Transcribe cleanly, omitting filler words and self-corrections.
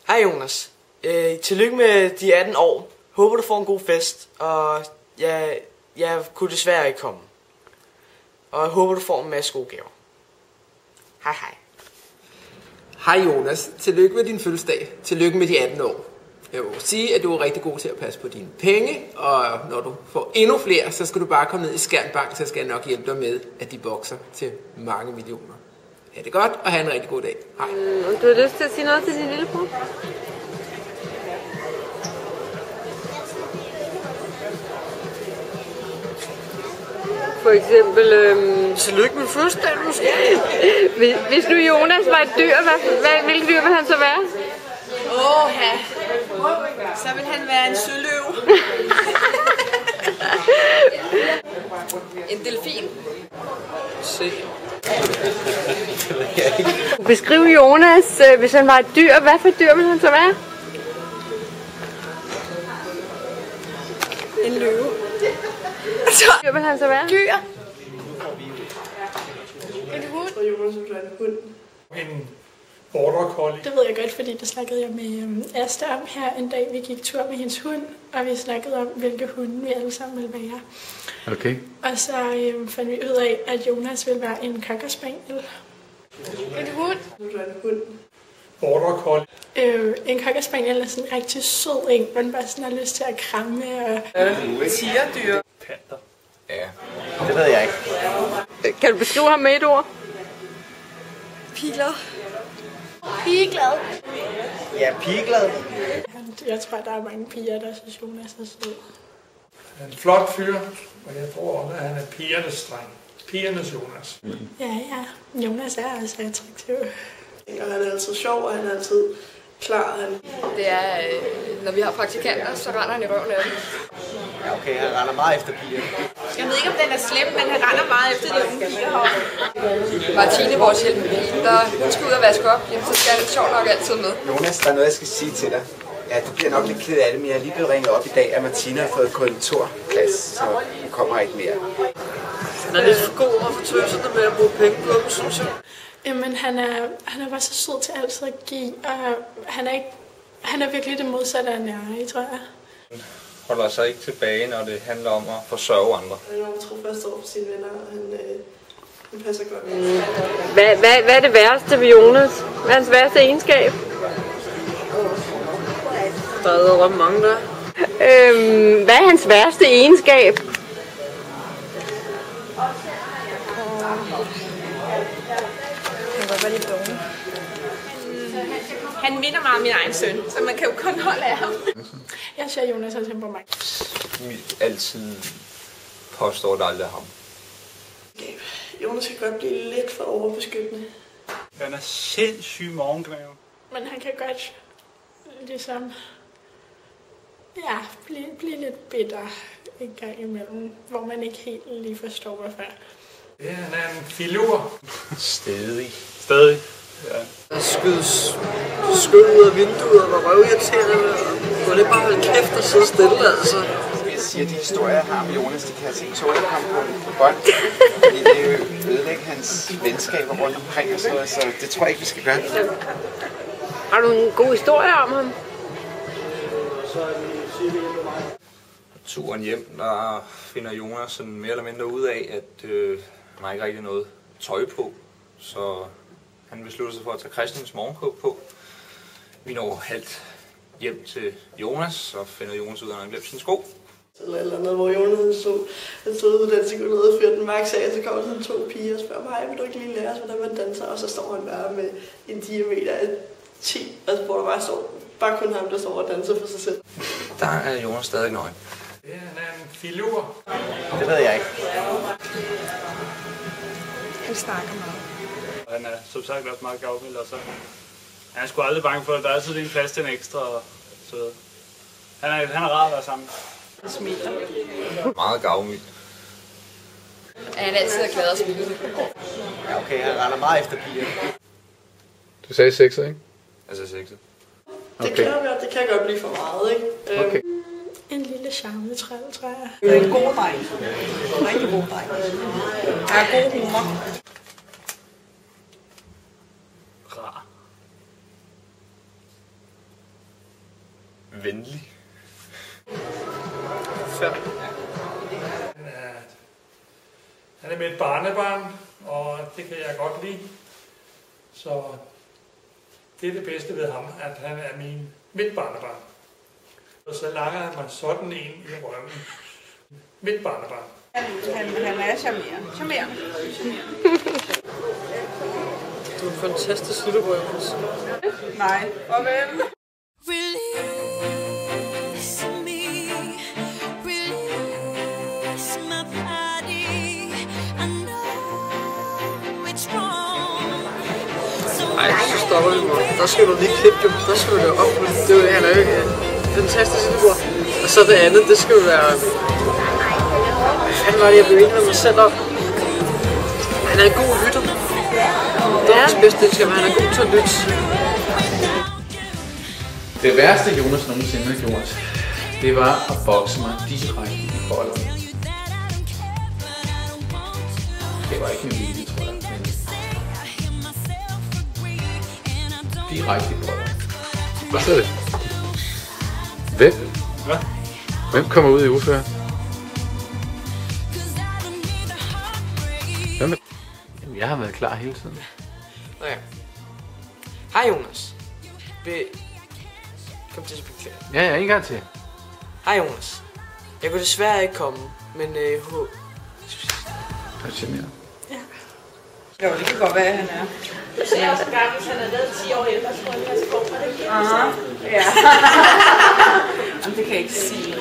Hej Jonas. Tillykke med de 18 år. Håber du får en god fest. Og jeg kunne desværre ikke komme. Og jeg håber du får en masse gode gaver. Hej hej. Hej Jonas. Tillykke med din fødselsdag. Tillykke med de 18 år. Jeg vil sige, at du er rigtig god til at passe på dine penge. Og når du får endnu flere, så skal du bare komme ned i Skjernbank, så skal jeg nok hjælpe dig med, at de bokser til mange millioner. Ha' det godt, og have en rigtig god dag. Hej. Du har lyst til at sige noget til din lillebror? For eksempel... Tillykke med fødselsdagen måske. Hvis nu Jonas var et dyr, hvilket dyr vil han så være? Ja. Så vil han være en søløv. En delfin. Se. Beskriv Jonas, hvis han var et dyr, hvad for dyr vil han så være? En løve. Dyr vil han så være? Dyr. En hund. Og Jonas vil være en hund. En border collie. Det ved jeg godt, fordi det snakkede jeg med Asta om her en dag. Vi gik tur med hendes hund, og vi snakkede om, hvilke hunde vi alle sammen ville være. Okay. Og så fandt vi ud af, at Jonas ville være en cocker spaniel. En hund. Nu er en hund. Border collie. En cocker spaniel er sådan en rigtig sød en, man bare sådan har lyst til at kramme. Og... Tigerdyr. Panter. Ja, det ved jeg ikke. Kan du beskrive ham med et ord? Piler. Pigeglad. Ja, pigeglad. Jeg tror, der er mange piger, der synes, Jonas er sød. En flot fyr, og jeg tror, at han er pigernes dreng. Pigernes Jonas. Ja. Jonas er altså attraktiv. Og han er altid sjov, og han er altid klar. Det er, når vi har praktikanter, så render han i røven af dem. Ja, okay, han render meget efter piger. Jeg ved ikke, om den er slem, men han render meget efter de unge piger heroppe. Martine, vores hjælpepige, hun skal ud og vaske op, jamen, så skal han sjovt nok altid med. Jonas, der er noget, jeg skal sige til dig. Ja, du bliver nok lidt ked af det, men jeg er lige blevet ringet op i dag, at Martine har fået kontorplads, så hun kommer ikke mere. Han er lidt for god og for tøsende med at bruge penge på dem, synes jeg. Jamen, han er bare så sød til altid at give, og han er virkelig det modsatte af nærige, tror jeg. Han holder sig ikke tilbage, når det handler om at forsørge andre. Han er enormt trofast over for sine venner, og han passer godt. Hvad er det værste ved Jonas? Hvad er hans værste egenskab? Der er ret mange der. Hvad er hans værste egenskab? Han minder meget om min egen søn, så man kan jo kun holde af ham. Jeg siger, Jonas har temperament. Altid påstår, det aldrig er ham. Jonas kan godt blive lidt for overbeskyttende. Han er sindssyg morgenknæve. Men han kan godt ligesom blive lidt bitter en gang imellem, hvor man ikke helt lige forstår, hvorfor. Ja, han er en filur. Stedig. Stadig. Ja. Der skydes skød ud af vinduet og var røvirriterende. Kunne det bare holde kæft og sidde stille, altså? Jeg siger, at de historier, jeg har med Jonas, de kan altså ikke tåle at komme på bånd. Fordi det er jo ødelægge hans venskaber rundt omkring og sådan noget, så det tror jeg ikke, vi skal gøre. Har du en god historie om ham? Turen hjem, der finder Jonas sådan mere eller mindre ud af, at han har ikke rigtig noget tøj på. Så han beslutter sig for at tage Christians morgenkåb på. Vi når halvt hjem til Jonas, og finder Jonas ud af, at han har glemt sine sko. Eller andet, hvor Jonas stod ude danser og fyrte den max af, så kommer sådan 2 piger og spørger mig, vil du ikke lige lære os, hvordan man danser? Og så står han bare med en diameter af 10, altså hvor der bare kun ham, der står og danser for sig selv. Der er Jonas stadig nøgen. Ja, han er en filur. Det ved jeg ikke. Han snakker meget. Han er som sagt også meget gavmild, og så han er sgu aldrig bange for det. Der er altid en plads til en ekstra, og så han er rar at være sammen. Han smiler. Meget gavmild. Han er altid glad og smilende. Ja, okay, han render meget efter piger. Du sagde 6, ikke? Altså 6. Det kan godt blive for meget, ikke? Okay. En lille charmetræl, tror jeg. Det er en god dreng. En rigtig god dreng. Han har god humor. Rar. venlig. Han er med et barnebarn, og det kan jeg godt lide. Så det er det bedste ved ham, at han er mit barnebarn. Og så langer han mig sådan en i røven. Mit barnebarn. Han er charmerende. Du er en fantastisk lillebror, Jonas. Nej, og vel. Ej, så stopper vi, mor. Der skal du lige klippe, jo. Der skal du lave op. Han er jo ikke fantastisk lillebror. Og så det andet, det skal jo være... Hvad fanden var det, jeg blev enig med mig selv om? Han er en god lytter. Det er hans bedste egenskab, han er god til at lytte. Det værste, Jonas nogensinde har gjort, det var at bokse mig direkte i bolden. Det var ikke en vilje, tror jeg, men direkte i bolden. Hvad så er det? Hvem? Hvad? Hvem kommer ud i uføre? Hvem? Jamen, jeg har været klar hele tiden. Nå ja. Hej Jonas. Kom til at spille klar. Ja, en gang til. Hej Jonas. Jeg kunne desværre ikke komme, men Er det charmerende? Jo, det kan godt være, at han er. Så jeg er så gammel, så han er lavet 10 år ældre, så tror jeg, at jeg skal gå. Aha, ja. Jamen, det kan jeg ikke sige.